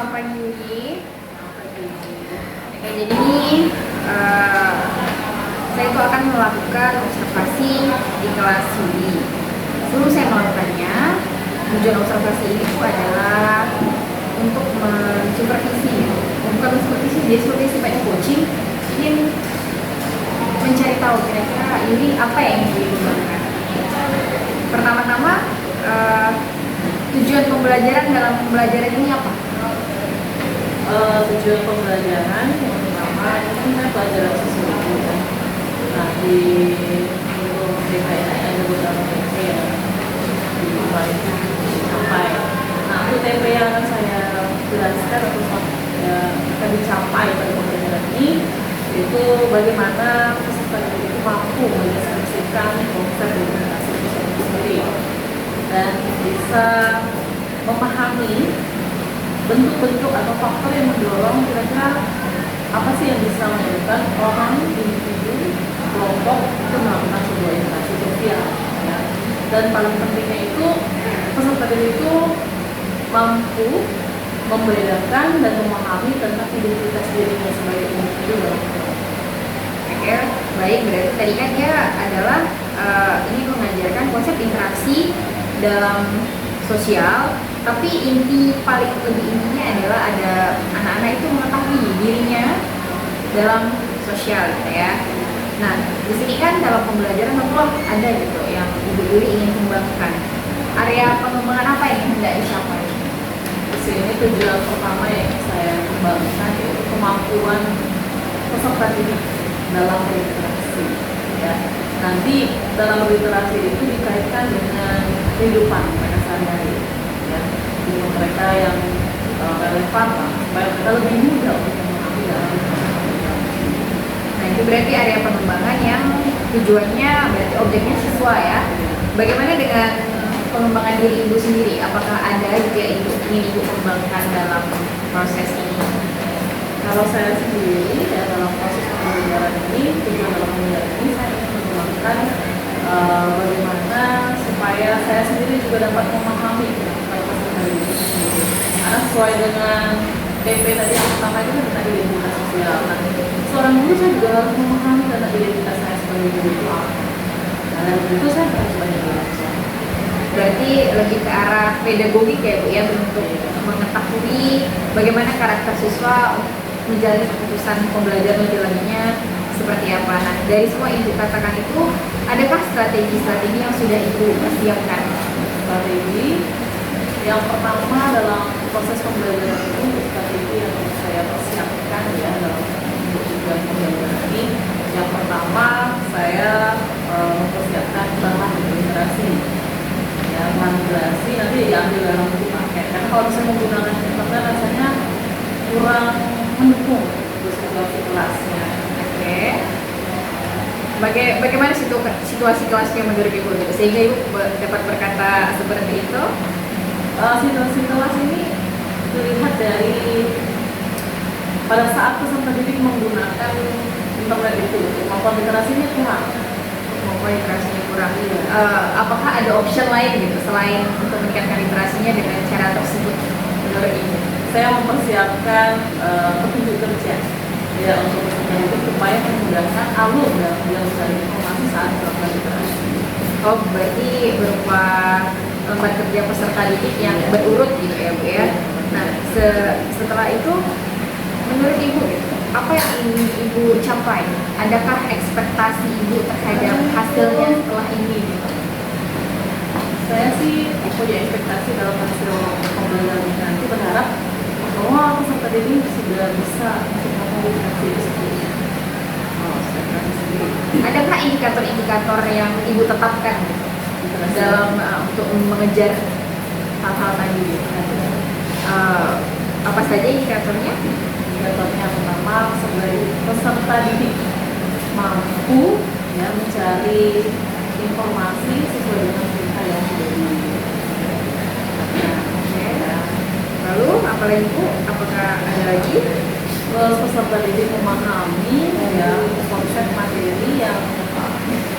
selamat pagi Yuli. Oke, jadi ini saya itu akan melakukan observasi di kelas Yuli. Sebelum saya melakukannya, tujuan observasi ini adalah untuk mensupervisi, bukan mensupervisi, dia supervisi banyak coaching, ingin mencari tahu kira-kira Yuli apa yang ingin dikembangkan. Pertama-tama, tujuan pembelajaran dalam pembelajaran ini apa? Tujuan pembelajaran yang pertama ini kan saya pelajaran sesuatu. Nah di DKI ada beberapa TP yang dimulai dicapai. Nah UTP yang akan saya jelaskan atau akan dicapai pada pembelajaran ini yaitu bagaimana peserta didik itu mampu mendeskripsikan konsep dokumentasi itu sendiri dan bisa memahami bentuk-bentuk atau faktor yang mendorong kira-kira apa sih yang bisa menyebabkan orang, individu, kelompok itu melakukan sebuah interaksi sosial ya. Dan paling pentingnya itu peserta didik itu mampu membedakan dan memahami tentang identitas dirinya sebagai individu dalam kelompok. Oke, baik, berarti tadi kan dia adalah ini mengajarkan konsep interaksi dalam sosial, tapi paling lebih intinya adalah ada anak-anak itu mengetahui dirinya dalam sosial gitu ya. Nah, di sini kan dalam pembelajaran tentu ada gitu yang Ibu Yuli ingin kembangkan. Area pengembangan apa yang hendak dicapai? Di sini tujuan pertama yang saya kembangkan yaitu kemampuan peserta didik dalam berinteraksi ya. Nanti dalam berinteraksi itu dikaitkan dengan kehidupan mereka sehari-hari ya. Kehidupan mereka yang relevan supaya mereka lebih mudah untuk memahami dalam berinteraksi. Nah, itu berarti area pengembangan yang tujuannya berarti objeknya siswa ya. Bagaimana dengan pengembangan diri Ibu sendiri? Apakah ada juga yang ingin Ibu kembangkan dalam proses ini? Kalau saya sendiri ya dalam proses pembelajaran ini, tujuan dalam pembelajaran ini saya ingin mengembangkan bagaimana supaya saya sendiri juga dapat memahami kalau peserta didik itu sendiri. Karena sesuai dengan PP tadi yang pertama itu kan tentang identitas sosial. Nah, seorang guru saya juga harus memahami tentang identitas saya sebagai guru itu apa. Nah, dan itu saya harus banyak belajar. Berarti lebih ke arah pedagogik ya Bu ya, untuk mengetahui bagaimana karakter siswa menjalani keputusan pembelajaran lebih lanjutnya seperti apa. Nah, dari semua yang Ibu katakan itu, adakah strategi-strategi yang sudah Ibu persiapkan? Strategi yang pertama dalam proses pembelajaran itu, strategi yang saya persiapkan ya dalam tujuan pembelajaran ini. Yang pertama saya mempersiapkan bahan literasi. Ya, bahan literasi nanti diambil dalam buku paket. Karena kalau bisa menggunakan internet rasanya kurang mendukung untuk situasi kelasnya. Oke. Bagaimana situasi kelasnya menurut Ibu sehingga Ibu dapat berkata seperti itu? Situasi kelas ini dilihat dari pada saat peserta didik menggunakan internet itu kemampuan literasinya kurang. Kemampuan literasinya kurang. Apakah ada option lain gitu selain untuk meningkatkan literasinya dengan cara tersebut menurut Ibu? Saya mempersiapkan petunjuk kerja ya untuk peserta didik supaya memudahkan alur dalam dia mencari informasi saat melakukan literasi. Oh, berarti berupa lembar kerja peserta didik yang berurut gitu ya Bu ya. Nah, setelah itu menurut Ibu apa yang ingin Ibu capai? Adakah ekspektasi Ibu terhadap hasilnya setelah ini gitu? Saya sih punya ekspektasi dalam hasil pembelajaran ini nanti berharap bahwa peserta didik sudah bisa mengkomunikasi itu sendiri. Adakah indikator-indikator yang Ibu tetapkan gitu, dalam untuk mengejar hal-hal tadi gitu? Apa saja indikatornya? Indikatornya pertama sebagai peserta didik mampu ya mencari informasi sesuai dengan cerita yang sudah Lalu apa lagi Bu? Apakah ada lagi? peserta didik memahami ya konsep materi yang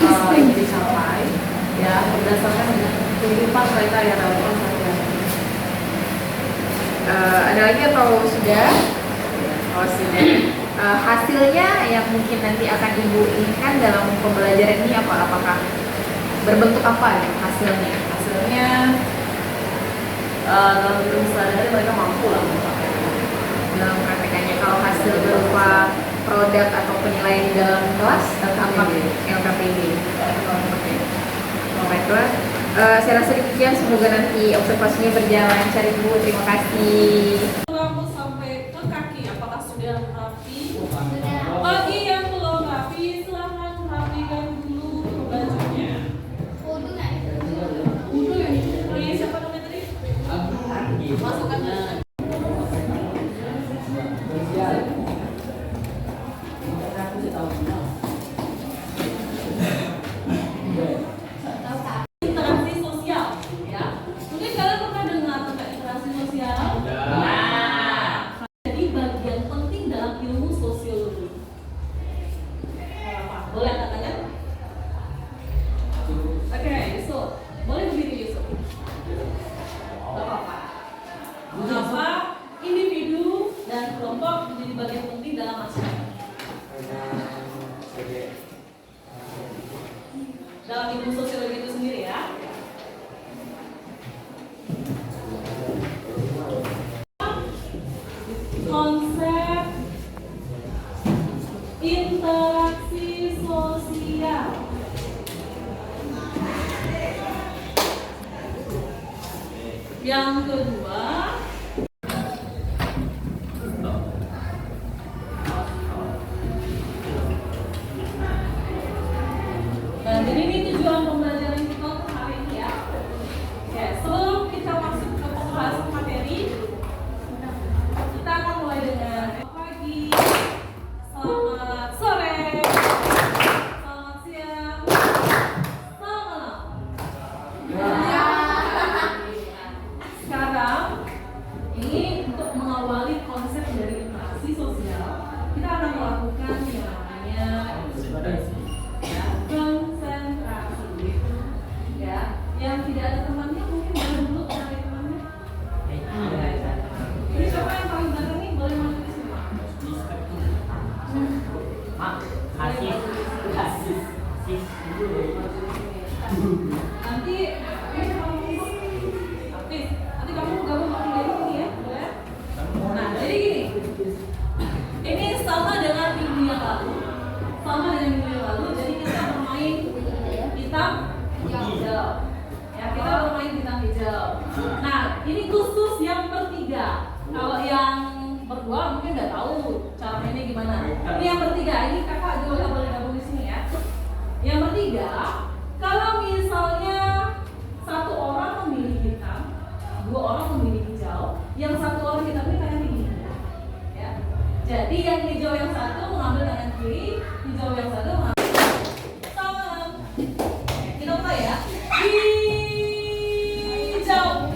ingin dicapai ya berdasarkan dengan kehidupan mereka yang relevan sehari-hari. Ada lagi atau sudah? Oh sudah. Hasilnya yang mungkin nanti akan Ibu inginkan dalam pembelajaran ini apa? Apakah berbentuk apa ya hasilnya? Hasilnya dalam hidup sehari-hari mereka mampu lah Dalam praktekannya, kalau hasil berupa produk atau penilaian di dalam kelas atau apa? LKPD. Baiklah. Saya rasa demikian, semoga nanti observasinya berjalan lancar Ibu. Terima kasih. Rambut sampai ke kaki, apakah sudah rapi? Bagi yang belum rapi, silahkan rapikan dulu bajunya. Udah ya? Ini siapa namanya tadi? Masukkan. Interaksi sosial, ya. Mungkin kalian pernah dengar tentang interaksi sosial? Nah, jadi bagian penting dalam ilmu sosiologi. Boleh katakan? Oke, Yusuf. Boleh berdiri Yusuf. Gak apa-apa. Mengapa individu dan kelompok menjadi bagian penting dalam masyarakat? Dalam ilmu sosiologi itu sendiri ya. Konsep interaksi sosial. Yang kedua, nah, jadi ini tujuan pembelajaran kita untuk hari ini ya. Oke, sebelum kita masuk ke pembahasan materi, kita akan mulai dengan selamat pagi, selamat sore, selamat siang, selamat malam. Sekarang ini untuk mengawali konsep dari interaksi sosial, kita akan melakukan yang namanya ya, konsentrasi. Ya, yang tidak ada temannya mungkin boleh dulu cari temannya. Ini siapa yang paling belakang nih? Boleh masuk ke sini. Nanti kamu gabung pakai ini ya, boleh? Nah, jadi gini. Ini sama dengan minggu yang lalu. Jadi kita bermain hitam hijau. Ya, kita bermain hitam hijau. Nah, ini khusus yang bertiga. Kalau yang berdua mungkin nggak tahu cara mainnya gimana. Ini yang bertiga. Ini kakak juga nggak boleh gabung di sini ya. Yang bertiga, kalau misalnya satu orang memilih hitam, dua orang memilih hijau, yang satu orang hitam ini tangan tinggi. Ya. Jadi yang hijau yang satu mengambil tangan kiri, hijau yang satu mengambil tangan. Kita mulai ya. Hijau.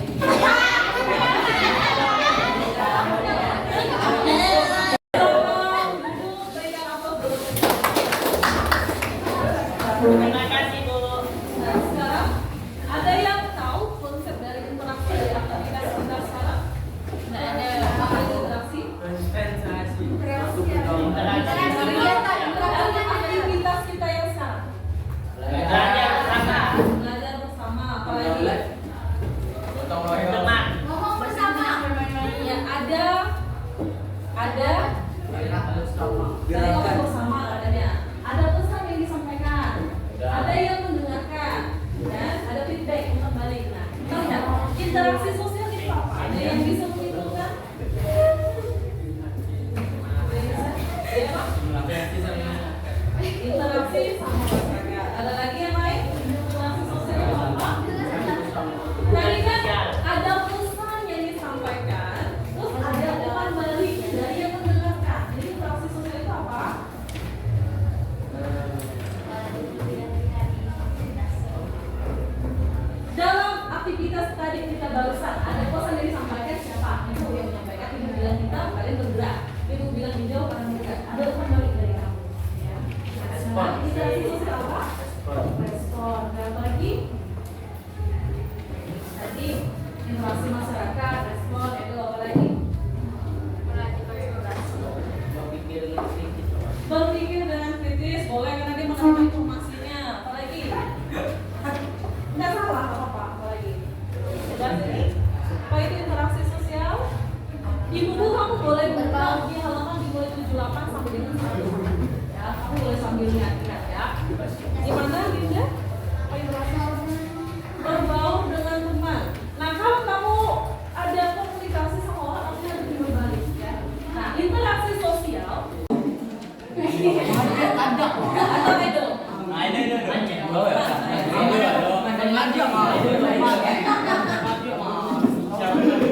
Terima kasih Bu. Nah, sekarang ada yang tahu konsep dari interaksi dari aktivitas kita sekarang? Nah, ada apa itu interaksi? Aktivitas kita yang sekarang. Belajar bersama. Apalagi? Ngomong bersama. Ya, ada ngomong bersama adanya. Ada pesan yang disampaikan. Ada yang mendengarkan. Dan ada feedback untuk balik. Nah, kita lihat interaksi sosial itu apa? Ada yang bisa menyimpulkan? Interaksi sama masyarakat. Ada lagi yang lain? Interaksi sosial itu apa? Tadi kan ada pesan yang disampaikan, terus ada umpan balik dari yang mendengarkan. Jadi interaksi sosial itu apa? Ibu kamu boleh buka di halaman dimulai 78 sampai dengan 1. Ya, kamu boleh sambil lihat-lihat ya. Gimana Dinda? Berbaur dengan teman. Nah, kalau kamu ada komunikasi sama orang, kamu harus berbalik ya. Nah, interaksi sosial. Ada. Atau itu? Nah, ini dulu ya.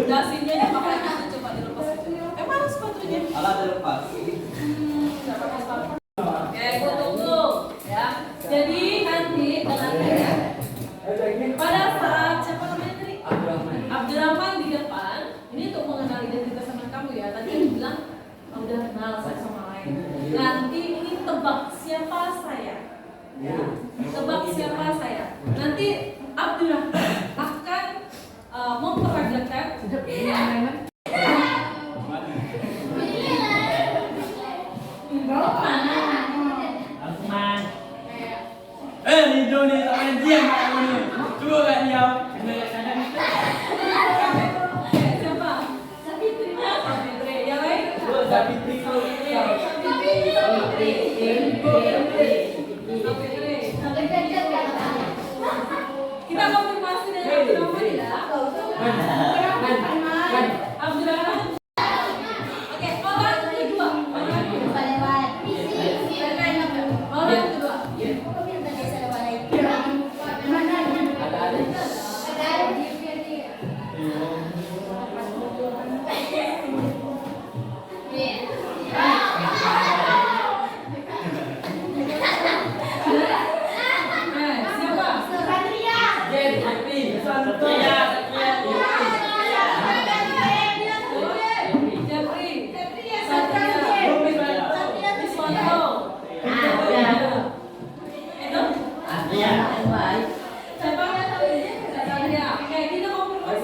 Dasinya ya pakai itu coba dilepas itu. Mana sepatunya? Alah dilepas. Nggak pakai sepatu. Oke, gue tunggu ya. Jadi nanti ya. Pada saat siapa namanya tadi? Abdurrahman di depan. Ini untuk mengenal identitas teman kamu ya. Tadi yang bilang udah kenal satu sama lain. Nanti ini tebak siapa saya. Ya. Tebak siapa saya. Nanti Abdurrahman akan memperagakan Lido nih, tak main diam kamu nih. Coba gak diam. siapa? Sabitri. Yang lain? Sabitri. Kita konfirmasi dengan Abdurrahman ya. Abdurrahman. Oke, orang kedua. Orang kedua.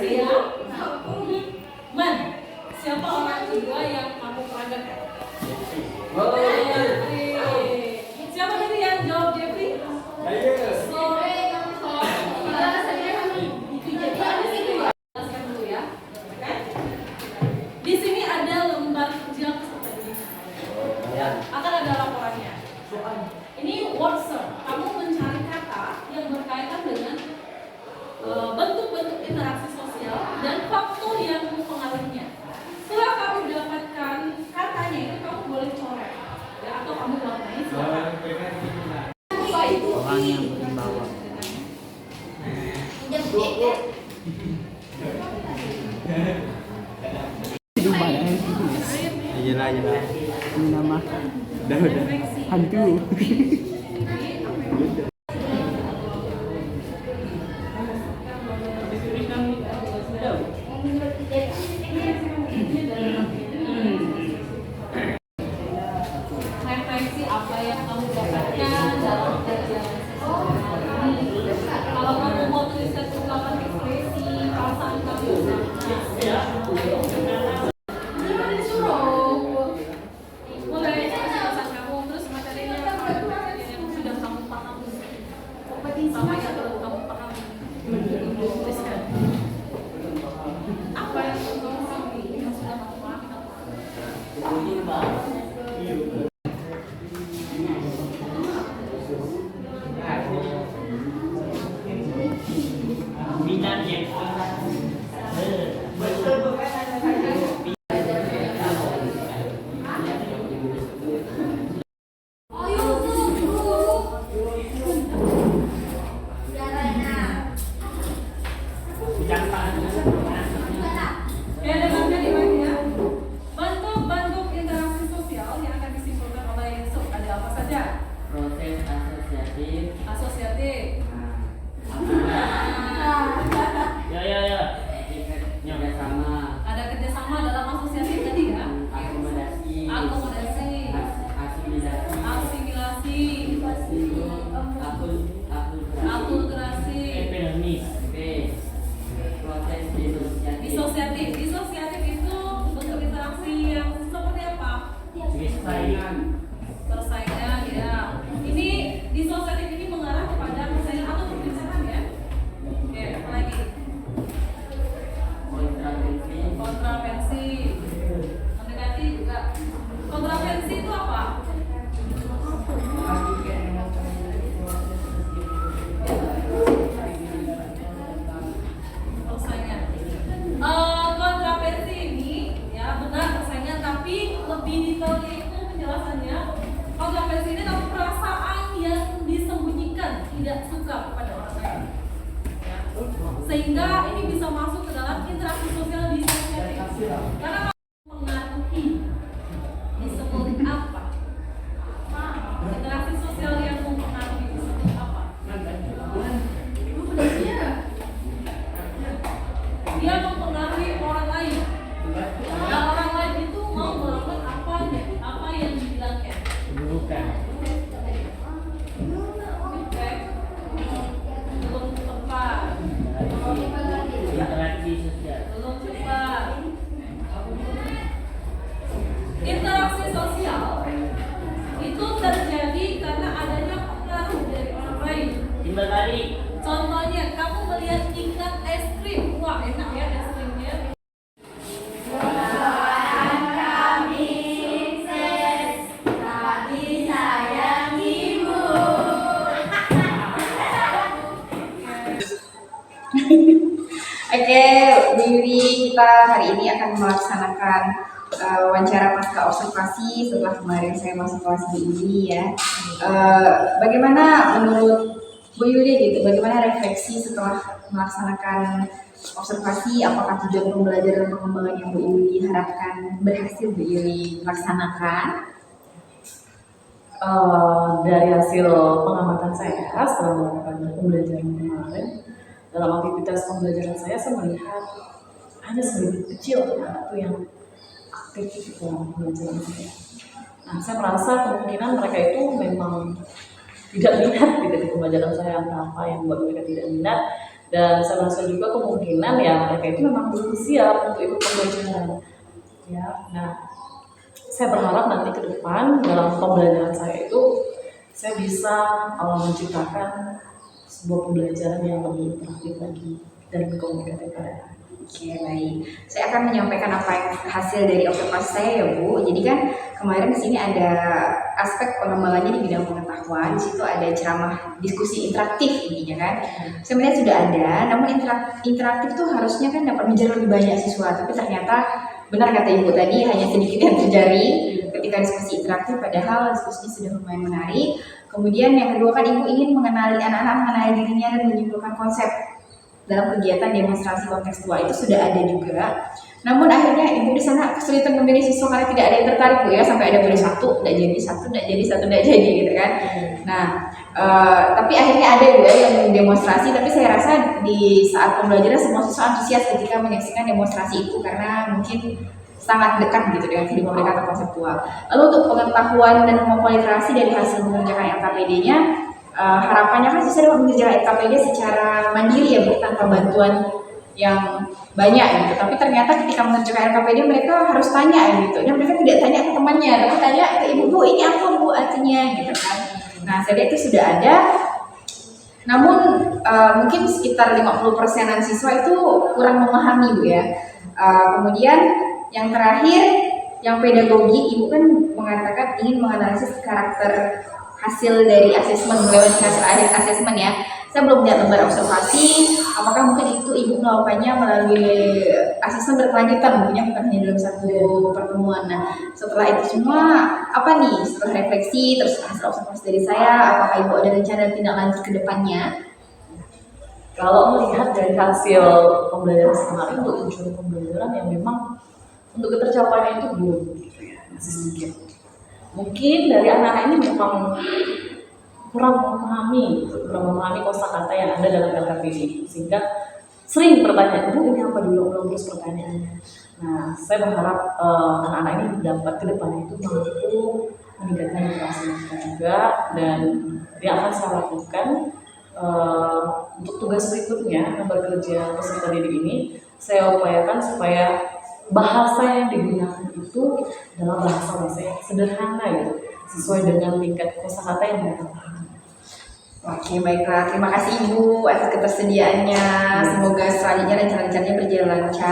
Siapa? Siapa orang kedua yang kamu peragakan? Siapa tadi yang jawab Jeffrey? Dulu ya. Di sini ada lembar kerja peserta didik. Akan ada laporannya. Ini word search. Kamu mencari kata yang berkaitan dengan bentuk-bentuk interaksi sosial dan faktor yang mempengaruhinya. Setelah kamu dapatkan katanya itu, kamu boleh coret ya, atau kamu warnai silakan. Orang yang berwibawa. Iyalah. Nama udah hantu. Refleksi apa yang kamu dapatkan dalam kajian ini. Kalau kamu mau tuliskan ungkapan ekspresi perasaan kamu, mulai perasaan kamu, terus materinya yang sudah kamu pahami sama yang belum kamu pahami, tuliskan apa yang kamu pahami, yang sudah kamu pahami, kamu pahami. Ya, dengarkan ini ya. Bentuk-bentuk interaksi sosial yang akan disimpulkan oleh Yusuf ada apa saja? Proses asosiatif, Ya. kerjasama, Ada kerjasama dalam asosiasi tadi ya. akomodasi, Asimilasi, akulturasi, proses disosiatif, disosiatif itu bentuk interaksi yang seperti apa? Persaingan ya. Ini disosiatif ini mengarah kepada persaingan atau perpisahan ya. Oke, apa lagi? kontraversi, Kontraversi. penjelasannya. Kalau sampai sini kamu perasaan yang disembunyikan tidak suka kepada orang lain, ya. Sehingga ini bisa masuk ke dalam interaksi sosial disosiatif. Karena kamu mengerti disebut apa? Interaksi sosial yang mempengaruhi disebut apa? Dia mempengaruhi orang lain. Nah, orang lain itu mau melakukan apa yang dibilangnya. Bukan. Oke. Belum tepat. Interaksi sosial. Belum tepat. Interaksi sosial itu terjadi karena adanya pengaruh dari orang lain. Timbal balik. Contohnya, kamu melihat iklan es krim, wah enak ya es krimnya. Oke, Bu Yuri, kita hari ini akan melaksanakan wawancara pasca observasi setelah kemarin saya masuk kelas Bu Yuri ya. Bagaimana menurut Bu Yuri gitu, bagaimana refleksi setelah melaksanakan observasi, apakah tujuan pembelajaran dan pengembangan yang Bu Yuri harapkan berhasil Bu Yuri laksanakan? Dari hasil pengamatan saya setelah melakukan pembelajaran kemarin, dalam aktivitas pembelajaran saya melihat ada sedikit kecil anak yang aktif dalam pembelajaran saya. Nah, saya merasa kemungkinan mereka itu memang tidak minat gitu di pembelajaran saya, entah apa yang membuat mereka tidak minat, dan saya merasa juga kemungkinan ya mereka itu memang belum siap untuk ikut pembelajaran. Ya, nah saya berharap nanti ke depan dalam pembelajaran saya itu saya bisa menciptakan sebuah pembelajaran yang lebih interaktif lagi dan komunikatif pada anak. Oke, baik. Saya akan menyampaikan apa yang hasil dari observasi saya ya Bu. Jadi kan kemarin di sini ada aspek pengembangannya di bidang pengetahuan. Di situ ada ceramah diskusi interaktif intinya kan. Saya melihat sudah ada, namun interaktif tuh harusnya kan dapat menjadi lebih banyak siswa. Tapi ternyata benar kata Ibu tadi hanya sedikit yang terjadi ketika diskusi interaktif. Padahal diskusinya sudah lumayan menarik. Kemudian yang kedua kan Ibu ingin mengenali anak-anak, mengenali dirinya dan menyimpulkan konsep dalam kegiatan demonstrasi kontekstual itu sudah ada juga. Namun akhirnya Ibu di sana kesulitan memilih siswa karena tidak ada yang tertarik Bu ya, sampai ada boleh satu, tidak jadi, satu, tidak jadi, satu, tidak jadi gitu kan. Nah, tapi akhirnya ada Bu ya yang demonstrasi, tapi saya rasa di saat pembelajaran semua siswa antusias ketika menyaksikan demonstrasi itu karena mungkin sangat dekat gitu dengan kehidupan mereka atau konseptual. Lalu untuk pengetahuan dan kemampuan literasi dari hasil mengerjakan LKPD-nya, harapannya kan siswa dapat mengerjakan LKPD secara mandiri ya Bu, tanpa bantuan yang banyak gitu. Tapi ternyata ketika mengerjakan LKPD mereka harus tanya gitu. Dan mereka tidak tanya ke temannya, tapi tanya ke Ibu, Bu ini apa Bu artinya gitu kan. Nah saya lihat itu sudah ada. Namun mungkin sekitar 50%-an siswa itu kurang memahami Bu ya. Kemudian yang terakhir, yang pedagogi, Ibu kan mengatakan ingin menganalisis karakter hasil dari asesmen, melewati hasil akhir asesmen ya. Saya belum melihat lembar observasi, apakah mungkin itu Ibu melakukannya melalui asesmen berkelanjutan, mungkinnya bukan hanya dalam satu pertemuan. Nah, setelah itu semua, apa nih, setelah refleksi, terus hasil observasi dari saya, apakah Ibu ada rencana tindak lanjut ke depannya? Kalau melihat dari hasil pembelajaran kemarin untuk tujuan pembelajaran yang memang untuk ketercapaiannya itu belum, masih sedikit. Mungkin dari anak-anak ini memang kurang memahami kosakata yang ada dalam LKPD, sehingga sering bertanya, Bu ini apa dulu, terus pertanyaannya. Nah, saya berharap anak-anak ini dapat ke depannya itu mampu meningkatkan literasi mereka juga, dan yang akan saya lakukan untuk tugas berikutnya lembar kerja peserta didik ini, saya upayakan supaya bahasa yang digunakan itu adalah bahasa yang sederhana gitu, sesuai dengan tingkat kosakata yang mereka pahami. Oke, baiklah. Terima kasih Ibu atas ketersediaannya. Semoga selanjutnya rencana-rencananya berjalan lancar.